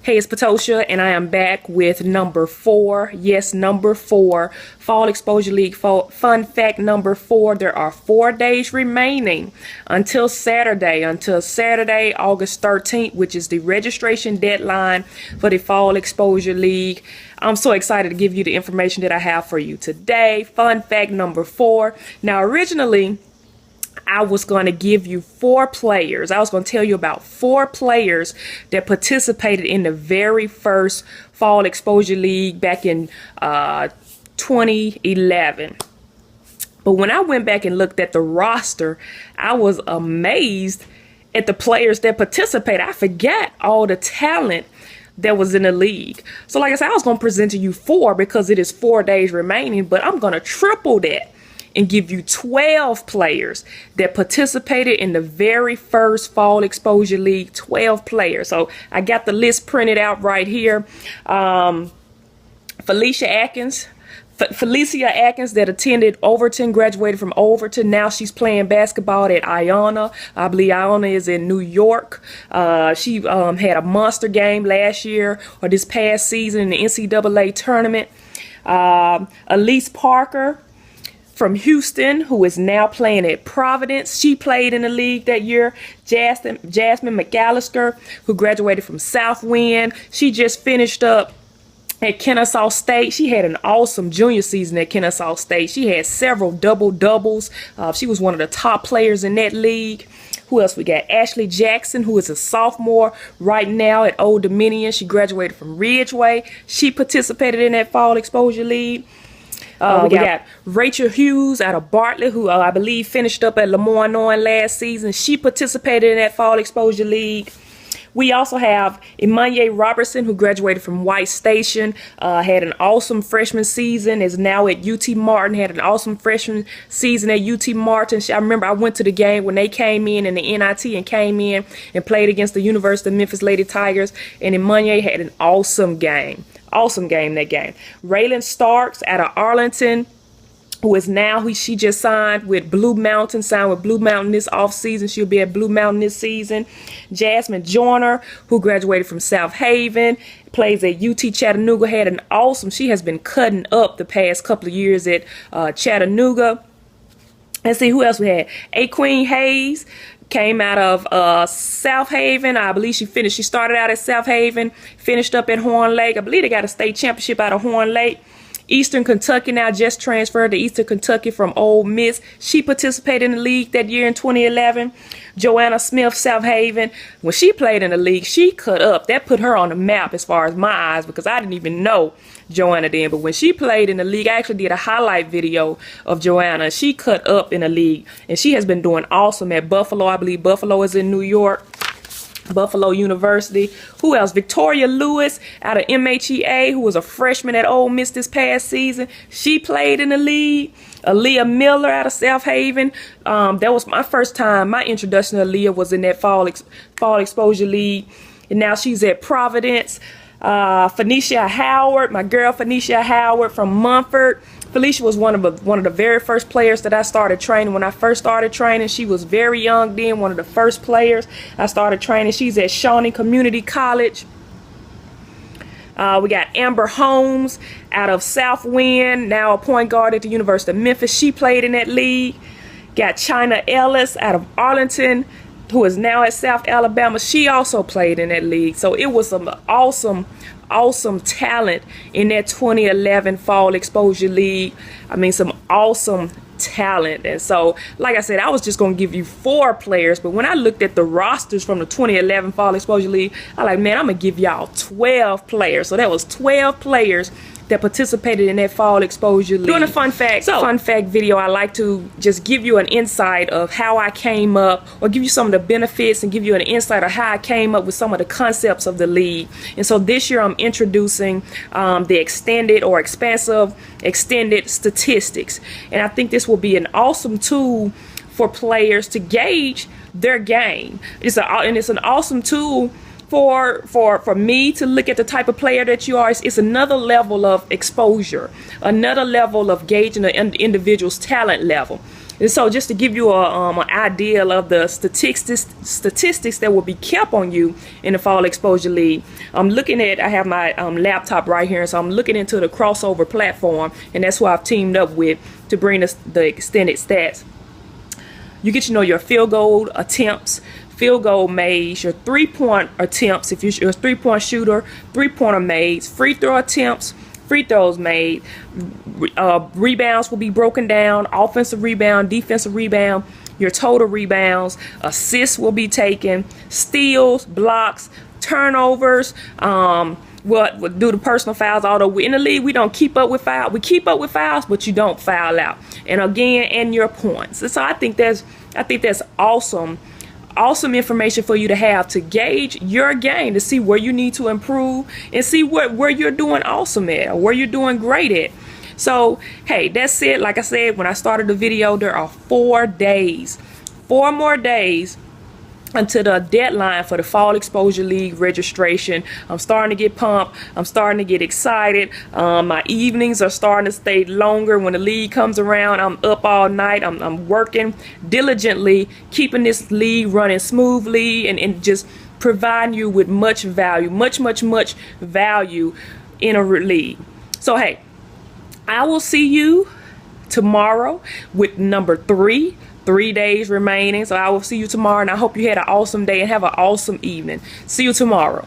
Hey, it's Patosha, and I am back with number 4. Yes, number 4. Fall Exposure League fun fact number 4. There are 4 days remaining until Saturday, August 13th, which is the registration deadline for the Fall Exposure League. I'm so excited to give you the information that I have for you today. Fun fact number 4. Now, originally, I was going to give you 4 players. I was going to tell you about 4 players that participated in the very first Fall Exposure League back in 2011. But when I went back and looked at the roster, I was amazed at the players that participated. I forgot all the talent that was in the league. So like I said, I was going to present to you 4 because it is 4 days remaining, but I'm going to triple that and give you 12 players that participated in the very first Fall Exposure League. 12 players. So I got the list printed out right here. Felicia Atkins that attended Overton, graduated from Overton. Now she's playing basketball at Iona. I believe Iona is in New York. She had a monster game last year or this past season in the NCAA tournament. Elise Parker from Houston, who is now playing at Providence. She played in the league that year. Jasmine McAllister, who graduated from Southwind. She just finished up at Kennesaw State. She had an awesome junior season at Kennesaw State. She had several double-doubles. She was one of the top players in that league. Who else we got? Ashley Jackson, who is a sophomore right now at Old Dominion. She graduated from Ridgeway. She participated in that Fall Exposure League. We got Rachel Hughes out of Bartlett, who I believe finished up at Lemoyne last season. She participated in that Fall Exposure League. We also have Emmanuel Robertson, who graduated from White Station, had an awesome freshman season, is now at UT Martin, had an awesome freshman season at UT Martin. I remember I went to the game when they came in the NIT and came in and played against the University of Memphis Lady Tigers, and Emmanuel had an awesome game. Awesome game that game. Raylan Starks out of Arlington, who is now, she just signed with Blue Mountain, this offseason. She'll be at Blue Mountain this season. Jasmine Joyner, who graduated from South Haven, plays at UT Chattanooga, had an awesome, she has been cutting up the past couple of years at Chattanooga. Let's see who else we had. Aqueen Hayes came out of South Haven. I believe she started out at South Haven, finished up at Horn Lake. I believe they got a state championship out of Horn Lake. Eastern Kentucky now just transferred to Eastern Kentucky from Ole Miss. She participated in the league that year in 2011. Joanna Smith, South Haven. When she played in the league, she cut up. That put her on the map as far as my eyes because I didn't even know Joanna then. But when she played in the league, I actually did a highlight video of Joanna. She cut up in the league, and she has been doing awesome at Buffalo. I believe Buffalo is in New York. Buffalo University. Who else? Victoria Lewis out of MHEA, who was a freshman at Ole Miss this past season. She played in the league. Aaliyah Miller out of South Haven. That was my first time. My introduction to Aaliyah was in that Fall Exposure League. And now she's at Providence. Phoenicia Howard, my girl Phoenicia Howard from Mumford. Felicia was one of the very first players that I started training. When I first started training, she was very young then, one of the first players I started training. She's at Shawnee Community College. We got Amber Holmes out of Southwind, now a point guard at the University of Memphis. She played in that league. Got China Ellis out of Arlington, who is now at South Alabama. She also played in that league. So it was some awesome talent in that 2011 Fall Exposure League. I mean, some awesome talent. And so, like I said, I was just going to give you 4 players, but when I looked at the rosters from the 2011 Fall Exposure League, I like, man, I'm going to give y'all 12 players. So that was 12 players that participated in that Fall Exposure League. Doing a fun fact video, I like to just give you an insight of how I came up, or give you some of the benefits and give you an insight of how I came up with some of the concepts of the league. And so this year I'm introducing the extended or expansive extended statistics. And I think this will be an awesome tool for players to gauge their game. It's an awesome tool for me to look at the type of player that you are. It's another level of exposure, another level of gauging the individual's talent level. And so just to give you an idea of the statistics that will be kept on you in the Fall Exposure League, I'm looking at, I have my laptop right here, so I'm looking into the crossover platform, and that's who I've teamed up with to bring us the extended stats. You get to know your field goal attempts, field goal made, your 3-point attempts, if you're a 3-point shooter, 3-pointer made, free throw attempts, free throws made, rebounds will be broken down, offensive rebound, defensive rebound, your total rebounds, assists will be taken, steals, blocks, turnovers, what do the personal fouls. Although in the league we don't keep up with fouls, we keep up with fouls, but you don't foul out. And again, and your points. And so I think that's awesome information for you to have to gauge your game, to see where you need to improve and see where you're doing awesome at, or where you're doing great at. So hey, that's it. Like I said when I started the video, there are 4 more days until the deadline for the Fall Exposure League registration. I'm starting to get pumped. I'm starting to get excited. My evenings are starting to stay longer when the league comes around. I'm up all night. I'm working diligently, keeping this league running smoothly, and just providing you with much value, much value in a league. So hey, I will see you tomorrow with number 3. 3 days remaining. So I will see you tomorrow, and I hope you had an awesome day and have an awesome evening. See you tomorrow.